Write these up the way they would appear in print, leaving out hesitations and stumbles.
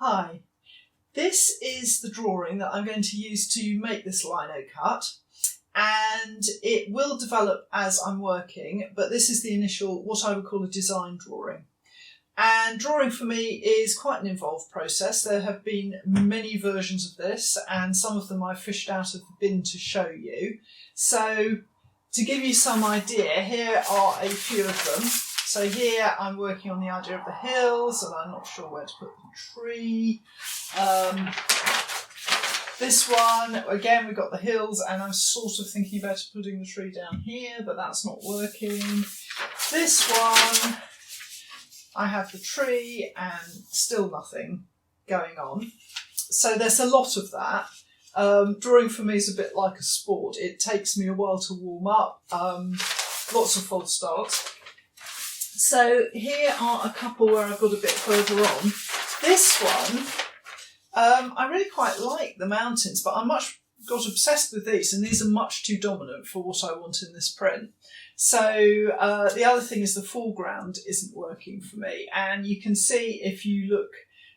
Hi, this is the drawing that I'm going to use to make this lino cut, and it will develop as I'm working, but this is the initial, what I would call a design drawing. And drawing for me is quite an involved process. There have been many versions of this, and some of them I've fished out of the bin to show you. So to give you some idea, here are a few of them. So here I'm working on the idea of the hills, and I'm not sure where to put the tree. This one, again, we've got the hills, and I'm sort of thinking about putting the tree down here, but that's not working. This one, I have the tree and still nothing going on. So there's a lot of that. Drawing for me is a bit like a sport. It takes me a while to warm up, lots of false starts. So here are a couple where I've got a bit further on. This one, I really quite like the mountains, but I got obsessed with these, and these are much too dominant for what I want in this print. So the other thing is the foreground isn't working for me, and you can see if you look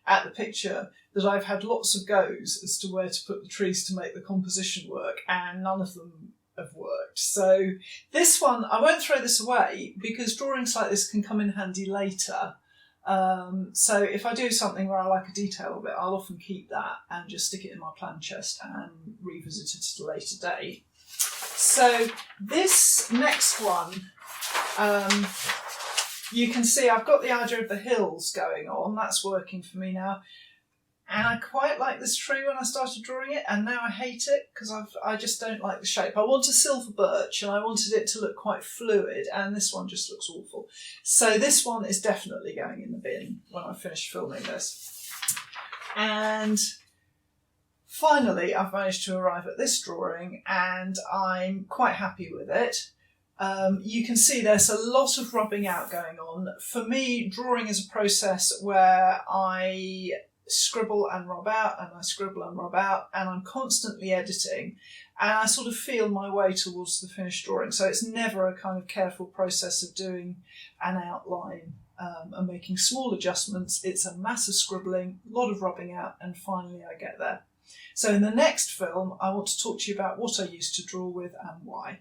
at the picture that I've had lots of goes as to where to put the trees to make the composition work, and none of them have worked. So this one, I won't throw this away because drawings like this can come in handy later. So if I do something where I like a detail of it, I'll often keep that and just stick it in my plan chest and revisit it at a later date. So this next one, you can see I've got the idea of the hills going on. That's working for me now. And I quite like this tree when I started drawing it, and now I hate it because I just don't like the shape. I want a silver birch, and I wanted it to look quite fluid, and this one just looks awful. So this one is definitely going in the bin when I finish filming this. And finally, I've managed to arrive at this drawing, and I'm quite happy with it. You can see there's a lot of rubbing out going on. For me, drawing is a process where I scribble and rub out, and I scribble and rub out, and I'm constantly editing, and I sort of feel my way towards the finished drawing. So it's never a kind of careful process of doing an outline and making small adjustments. It's a mass of scribbling, a lot of rubbing out, and finally I get there. So in the next film, I want to talk to you about what I used to draw with and why.